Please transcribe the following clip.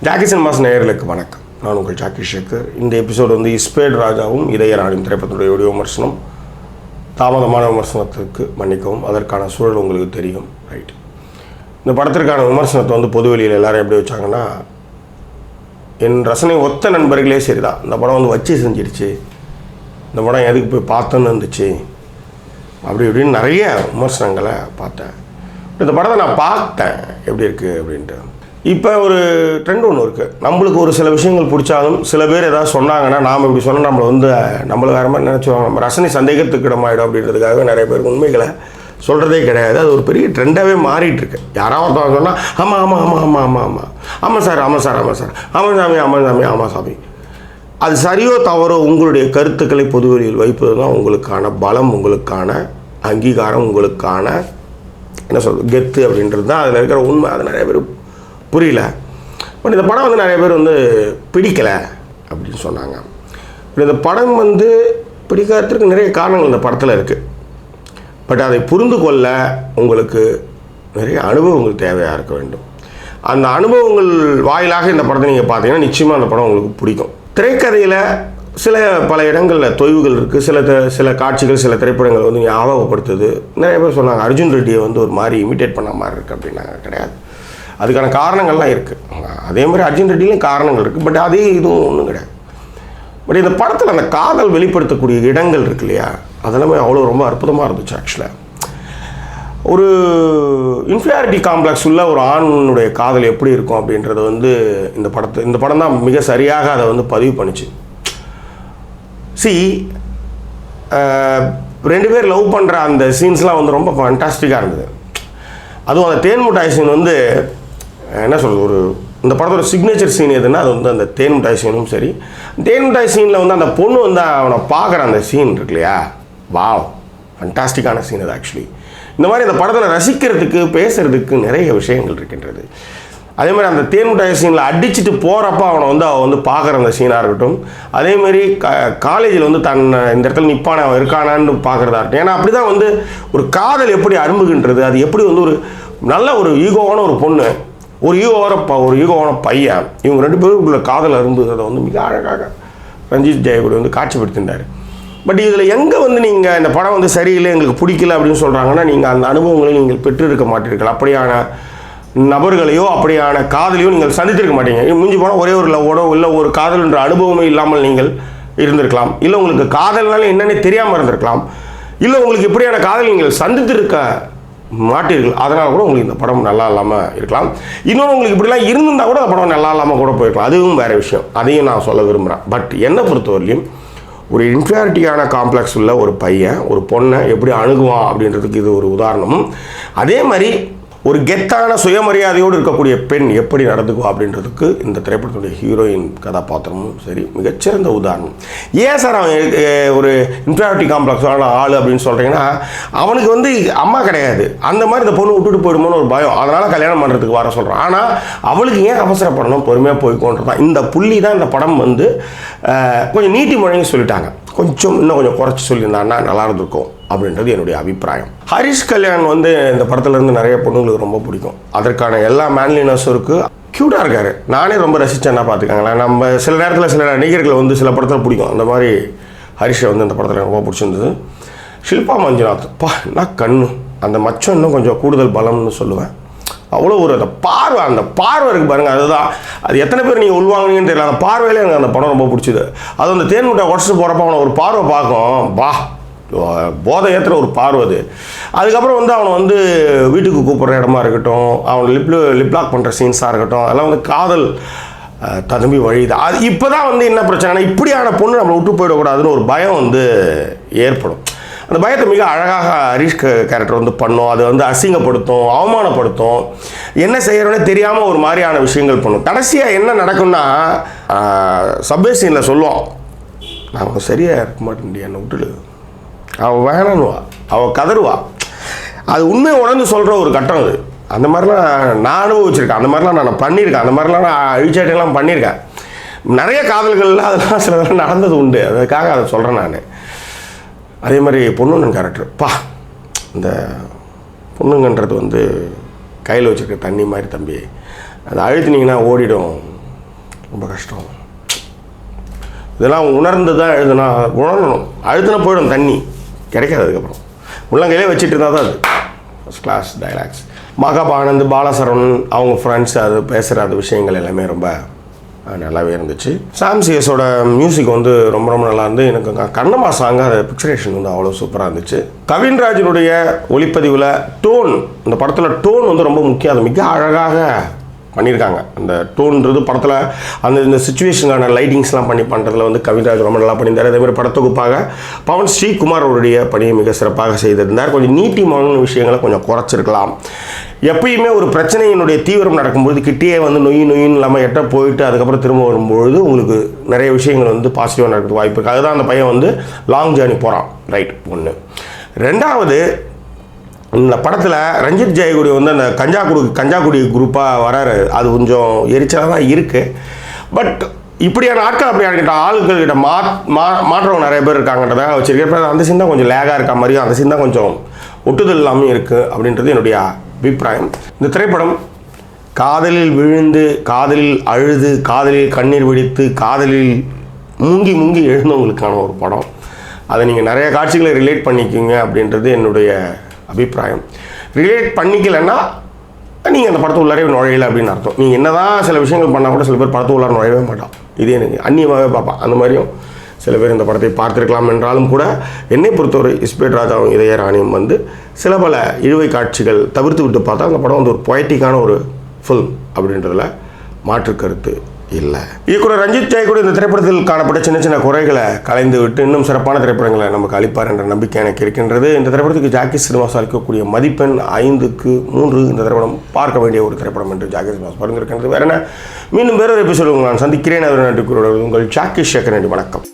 Jackie cinemas நேயர்களுக்கு வணக்கம். நான் உங்கள் ஜாக்கி சேகர். இந்த எபிசோடு வந்து இஸ்பேட் ராஜாவும் இதயராணியும் திரைப்படத்துடைய வீடியோ விமர்சனம். தாமதமான விமர்சனத்திற்கு மன்னிக்கவும், அதற்கான சூழல் உங்களுக்கு தெரியும். ரைட். இந்த படத்திற்கான விமர்சனத்தை வந்து பொதுவெளியில் எல்லாரும் எப்படி வச்சாங்கன்னா, என் ரசனை ஒத்த நண்பர்களே சரிதான், இந்த படம் வந்து வச்சு செஞ்சிருச்சு, இந்த படம் எதுக்கு போய் பார்த்தோன்னு இருந்துச்சு, அப்படி இப்படின்னு நிறைய விமர்சனங்களை பார்த்தேன். இந்த படத்தை நான் பார்த்தேன் எப்படி இருக்குது அப்படின்ட்டு. இப்போ ஒரு ட்ரெண்ட் ஒன்று இருக்குது. நம்மளுக்கு ஒரு சில விஷயங்கள் பிடிச்சாலும் சில பேர் ஏதாவது சொன்னாங்கன்னா நாம் இப்படி சொன்னால் நம்மளை வேறு மாதிரி நினச்சிவாங்க, நம்ம ரசனை சந்தேகத்துக்கு இடமாயிடும் அப்படின்றதுக்காகவே நிறைய பேருக்கு உண்மைகளை சொல்கிறதே கிடையாது. அது ஒரு பெரிய ட்ரெண்டாகவே மாறிட்டுருக்கு. யாராவது ஒருத்தவங்க சொன்னால் ஆமாம் ஆமாம் ஆமாம் ஆமாம் ஆமாம் ஆமாம் ஆமாம் சார் ஆமாம் சார் ஆமாம் சார் ஆமாம் சாமி ஆமாம் சாமி ஆமாம் சாமி. அது சரியோ தவறோ உங்களுடைய கருத்துக்களை பொதுவெளியில் வைப்பது தான் உங்களுக்கான பலம், உங்களுக்கான அங்கீகாரம், உங்களுக்கான என்ன சொல்கிறது கெத்து அப்படின்றது தான் அதில் இருக்கிற உண்மை. அது நிறைய பேர் புரியல. பட் இந்த படம் வந்து நிறைய பேர் வந்து பிடிக்கலை அப்படின்னு சொன்னாங்க. இந்த படம் வந்து பிடிக்காததுக்கு நிறைய காரணங்கள் இந்த படத்தில் இருக்குது. பட் அதை புரிந்து கொள்ள உங்களுக்கு நிறைய அனுபவங்கள் தேவையாக இருக்க வேண்டும். அந்த அனுபவங்கள் வாயிலாக இந்த படத்தை நீங்கள் பார்த்தீங்கன்னா நிச்சயமாக அந்த படம் உங்களுக்கு பிடிக்கும். திரைக்கதையில் பல இடங்களில் தொய்வுகள் இருக்குது. சில காட்சிகள், சில திரைப்படங்கள் வந்து ஞாபகப்படுத்துது. நிறைய பேர் சொன்னாங்க அர்ஜுன் ரெட்டியை வந்து ஒரு மாதிரி இமிட்டேட் பண்ண மாதிரி இருக்குது அப்படின்னாங்க. கிடையாது, அதுக்கான காரணங்கள்லாம் இருக்குது. அதே மாதிரி அர்ஜுன் ரெட்டிலையும் காரணங்கள் இருக்குது. பட் அதே இதுவும் ஒன்றும் கிடையாது. பட் இந்த படத்தில் அந்த காதல் வெளிப்படுத்தக்கூடிய இடங்கள் இருக்கு இல்லையா, அதெல்லாமே அவ்வளோ ரொம்ப அற்புதமாக இருந்துச்சு. ஆக்சுவலாக ஒரு இன்ஃபீரியாரிட்டி காம்ப்ளெக்ஸ் உள்ள ஒரு ஆணுடைய காதல் எப்படி இருக்கும் அப்படின்றது வந்து இந்த படம் தான் மிக சரியாக அதை வந்து பதிவு பண்ணிச்சு. ரெண்டு பேர் லவ் பண்ணுற அந்த சீன்ஸ்லாம் வந்து ரொம்ப ஃபண்டாஸ்டிக்காக இருந்தது. அதுவும் அந்த தேன் மிட்டாய் சீன் வந்து என்ன சொல்கிறது, இந்த படத்தோட சிக்னேச்சர் சீன் எதுன்னா அது வந்து அந்த தேன் மிட்டாய் சீனும் சரி. தேன் மிட்டாய் சீனில் வந்து அந்த பொண்ணு வந்து அவனை பார்க்குற அந்த சீன் இருக்கு இல்லையா, வாவ், ஃபண்டாஸ்டிக்கான சீன் அது. ஆக்சுவலி இந்த மாதிரி இந்த படத்தில் ரசிக்கிறதுக்கு பேசுகிறதுக்கு நிறைய விஷயங்கள் இருக்கின்றது. அதே மாதிரி அந்த தேன் மிட்டாய் சீனில் அடிச்சுட்டு போகிறப்ப அவள் வந்து பார்க்குற அந்த சீனாக இருக்கட்டும். அதேமாரி காலேஜில் வந்து இந்த இடத்துல நிற்பான அவன் இருக்கானான்னு பார்க்குறதா இருக்கட்டும். ஏன்னா அப்படி தான் வந்து ஒரு காதல் எப்படி அரும்புகின்றது, அது எப்படி வந்து ஒரு நல்ல ஒரு ஈகோவான ஒரு பொண்ணு, ஒரு ஈகோவான பையன், இவங்க ரெண்டு பேருக்குள்ள காதல் அரும்புகிறத வந்து மிக அழகாக ரஞ்சித் ஜெயகுடி வந்து காட்சிப்படுத்தினார். பட் இதில் எங்கே வந்து நீங்கள் இந்த படம் வந்து சரியில்லை, எங்களுக்கு பிடிக்கல அப்படின்னு சொல்கிறாங்கன்னா, நீங்கள் அந்த அனுபவங்களை நீங்கள் பெற்றிருக்க மாட்டீர்கள். அப்படியான நபர்களையோ அப்படியான காதலையோ நீங்கள் சந்தித்திருக்க மாட்டீங்க. முடிஞ்சு போனால் ஒரே ஒரு லவ்வோட இல்லை ஒரு காதல் என்ற அனுபவமே இல்லாமல் நீங்கள் இருந்திருக்கலாம். இல்லை உங்களுக்கு காதல்னால என்னென்ன தெரியாமல் இருந்திருக்கலாம். இல்லை உங்களுக்கு இப்படியான காதல் நீங்கள் சந்தித்திருக்க மாட்டீர்கள். அதனால் கூட உங்களுக்கு இந்த படம் நல்லா இல்லாமல் இருக்கலாம். இன்னொன்று, உங்களுக்கு இப்படிலாம் இருந்திருந்தால் கூட அந்த படம் நல்லா இல்லாமல் கூட போயிருக்கலாம். அதுவும் வேறு விஷயம், அதையும் நான் சொல்ல விரும்புகிறேன். பட் என்னை பொறுத்தவரையிலும் ஒரு இன்ஃபீரியாரிட்டியான காம்ப்ளெக்ஸ் உள்ள ஒரு பையன் ஒரு பொண்ணை எப்படி அணுகுவான் அப்படின்றதுக்கு இது ஒரு உதாரணமும், அதே மாதிரி ஒரு கெத்தான சுயமரியாதையோடு இருக்கக்கூடிய பெண் எப்படி நடந்துக்குவா அப்படின்றதுக்கு இந்த திரைப்படத்துடைய ஹீரோயின் கதாபாத்திரமும் சரி மிகச்சிறந்த உதாரணம். ஏன் சார் அவன் ஒரு இன்ஃபீரியாரிட்டி காம்ப்ளெக்ஸான ஆள் அப்படின்னு சொல்கிறீங்கன்னா, அவனுக்கு வந்து அம்மா கிடையாது, அந்த மாதிரி இந்த பொண்ணு விட்டுட்டு போயிடுமோன்னு ஒரு பயம், அதனால் கல்யாணம் பண்ணுறதுக்கு வர சொல்கிறான். ஆனால் அவளுக்கு ஏன் அவசரப்படணும், பொறுமையாக போய்க்கோன்றதான் இந்த புள்ளி தான் இந்த படம் வந்து கொஞ்சம் நீட்டி முழங்கி சொல்லிட்டாங்க. இன்னும் கொஞ்சம் குறைச்சி சொல்லியிருந்தான்னா நல்லா இருந்திருக்கும் அப்படின்றது என்னுடைய அபிப்பிராயம். ஹரிஷ் கல்யாண் வந்து இந்த படத்துலேருந்து நிறைய பொண்ணுங்களுக்கு ரொம்ப பிடிக்கும். அதற்கான எல்லா மேன்லினஸும் இருக்குது. க்யூட்டாக இருக்கார். நானே ரொம்ப ரசித்தேன்னா பார்த்துக்காங்களேன். நம்ம சில நேரத்தில் சில நடிகர்கள் வந்து சில படத்தில் பிடிக்கும். அந்த மாதிரி ஹரிஷை வந்து இந்த படத்தில் ரொம்ப பிடிச்சிருந்தது. ஷில்பா மஞ்சுநாத், என்ன கண்ணு, அந்த மச்சம் இன்னும் கொஞ்சம் கூடுதல் பலம்னு சொல்லுவேன். அவ்வளோ ஒரு அந்த பார்வை இருக்குது பாருங்கள், அதுதான். அது எத்தனை பேர் நீங்கள் உள்வாங்கினீங்கன்னு தெரியல, அந்த பார்வையிலே எனக்கு அந்த படம் ரொம்ப பிடிச்சிது. அது அந்த தேன் முட்டை உடச்சிட்டு போகிறப்ப அவனை ஒரு பார்வை பார்க்கும், போதை ஏற்றுற ஒரு பார்வை அது. அதுக்கப்புறம் வந்து அவனை வந்து வீட்டுக்கு கூப்பிட்ற இடமா இருக்கட்டும், அவனை லிப்லாக் பண்ணுற சீன்ஸாக இருக்கட்டும், அதெல்லாம் வந்து காதல் ததும்பி வழியுது. அது இப்போ தான் வந்து என்ன பிரச்சனைனா, இப்படியான பொண்ணு நம்மளை விட்டு போயிடக்கூடாதுன்னு ஒரு பயம் வந்து ஏற்படும். அந்த பயத்தை மிக அழகாக ஹரிஷ் கேரக்டர் வந்து பண்ணும். அது வந்து அசிங்கப்படுத்தும், அவமானப்படுத்தும், என்ன செய்யறோன்னே தெரியாமல் ஒரு மாதிரியான விஷயங்கள் பண்ணும். கடைசியாக என்ன நடக்கும்னா, சப்வே சீனில் சொல்லுவான், நான் சரியாக இருக்க மாட்டேன், என்னை விட்டுடு, அவள் வேணான்னுவா, அவள் கதறுவா. அது உண்மையை உணர்ந்து சொல்கிற ஒரு கட்டம் அது. அந்த மாதிரிலாம் நான் அனுபவிச்சிருக்கேன், அந்த மாதிரிலாம் நான் பண்ணியிருக்கேன், அந்த மாதிரிலாம் நான் அழிச்சாட்டையெல்லாம் பண்ணியிருக்கேன். நிறைய காதல்கள்லாம் அதெல்லாம் சில நடந்தது உண்டு, அதுக்காக அதை சொல்கிறேன் நான். அதே மாதிரி பொண்ணுங்கன் கேரக்டர், இந்த பொண்ணுங்கன்றது வந்து கையில் வச்சுருக்க தண்ணி மாதிரி தம்பி, அதை அழுத்தினீங்கன்னா ஓடிடும் ரொம்ப கஷ்டம். இதெல்லாம் உணர்ந்து தான் எழுதுனா, உணரணும். அழுத்தினா போயிடும், தண்ணி கிடைக்காது. அதுக்கப்புறம் உள்ளங்கையிலே வச்சுட்டு இருந்தால் தான் அது ஃபஸ்ட் கிளாஸ் டைலாக்ஸ். மகாபானந்த், பாலசரவணன் அவங்க ஃப்ரெண்ட்ஸ் அது பேசுகிற அது விஷயங்கள் எல்லாமே ரொம்ப நல்லாவே இருந்துச்சு. சாம் சிஎஸோட மியூசிக் வந்து ரொம்ப ரொம்ப நல்லா இருந்து. எனக்கு கண்ணம்மா சாங் அது பிக்சரேஷன் வந்து அவ்வளோ சூப்பராக இருந்துச்சு. கவின்ராஜனுடைய ஒளிப்பதிவில் டோன், இந்த படத்தில் டோன் வந்து ரொம்ப முக்கியம். அது மிக அழகாக பண்ணியிருக்காங்க. அந்த டோன்றது படத்தில் அந்த இந்த சுச்சுவேஷனுக்கான லைட்டிங்ஸ்லாம் பண்ணுறதுல வந்து கவின்ராஜ் ரொம்ப நல்லா பண்ணியிருந்தார். அதேமாதிரி படத்தொகுப்பாக பவன் ஸ்ரீகுமார் அவருடைய பணியை மிக சிறப்பாக செய்திருந்தார். கொஞ்சம் நீட்டிமான விஷயங்களை கொஞ்சம் குறைச்சிருக்கலாம். எப்பயுமே ஒரு பிரச்சனையினுடைய தீவிரம் நடக்கும்போது கிட்டேயே வந்து நொயின்னு இல்லாமல் எட்ட போயிட்டு அதுக்கப்புறம் திரும்ப வரும்பொழுது உங்களுக்கு நிறைய விஷயங்கள் வந்து பாசிட்டிவாக நடக்கிறதுக்கு வாய்ப்பு இருக்குது. அதுதான் அந்த பையன் வந்து லாங் ஜேர்னி போகிறான். ரைட், ஒன்று. ரெண்டாவது, இந்த படத்தில் ரஞ்சித் ஜெயகுடி வந்து அந்த கஞ்சாக்குடி குரூப்பாக வராரு. அது கொஞ்சம் எரிச்சலாக தான் இருக்குது. பட் இப்படியான ஆட்கள் அப்படி ஆட்கள்கிட்ட மாற்றவங்க நிறைய பேர் இருக்காங்கன்றதாக வச்சுருக்கேன். அந்த சீன் தான் கொஞ்சம் லேகாக இருக்க மாதிரியும், அந்த சீன் தான் கொஞ்சம் ஒட்டுதல் இல்லாமல் இருக்குது அப்படின்றது என்னுடைய அபிப்பிராயம். இந்த திரைப்படம் காதலில் விழுந்து, காதலில் அழுது, காதலில் கண்ணீர் வெடித்து, காதலில் முங்கி எழுந்தவங்களுக்கான ஒரு படம். அதை நீங்கள் நிறைய காட்சிகளை ரிலேட் பண்ணிக்கிங்க அப்படின்றது என்னுடைய அபிப்பிராயம். ரிலேட் பண்ணிக்கலைன்னா நீங்கள் அந்த படத்தை உள்ளாரே நுழையலை அப்படின்னு அர்த்தம். நீங்கள் என்ன தான் சில விஷயங்கள் பண்ணால் கூட சில பேர் படத்தை உள்ளார நுழையவே மாட்டான். இதே எனக்கு அந்நியமாகவே பார்ப்பான். அந்த மாதிரியும் சில பேர் இந்த படத்தை பார்த்துருக்கலாம். என்றாலும் கூட என்னை பொறுத்தவரை இஸ்பேட் ராஜாவும் இதயராணியும் வந்து சில பல இழுவை காட்சிகள் தவிர்த்து விட்டு பார்த்தா அந்த படம் வந்து ஒரு பொயட்டிக்கான ஒரு ஃபில்ம் அப்படின்றதுல மாற்று கருத்து இல்லை. இயக்குனர் ரஞ்சித் ஜெயகுடி இந்த திரைப்படத்தில் காணப்பட்ட சின்ன சின்ன குறைகளை கலைந்து விட்டு இன்னும் சிறப்பான திரைப்படங்களை நமக்கு அளிப்பார் என்ற நம்பிக்கை எனக்கு இருக்கின்றது. இந்த திரைப்படத்துக்கு ஜாக்கி சினிமாஸ் அளிக்கக்கூடிய மதிப்பெண் 5/3. இந்த திரைப்படம் பார்க்க வேண்டிய ஒரு திரைப்படம் என்று ஜாக்கி சினிமாஸ் பரிந்துரைக்கின்றது. வேற என்ன, மீண்டும் வேறொரு எபிசோடு நான் சந்திக்கிறேன். அவர் நன்றி கூறுவது உங்கள் ஜாக்கி சேகர். நன்றி, வணக்கம்.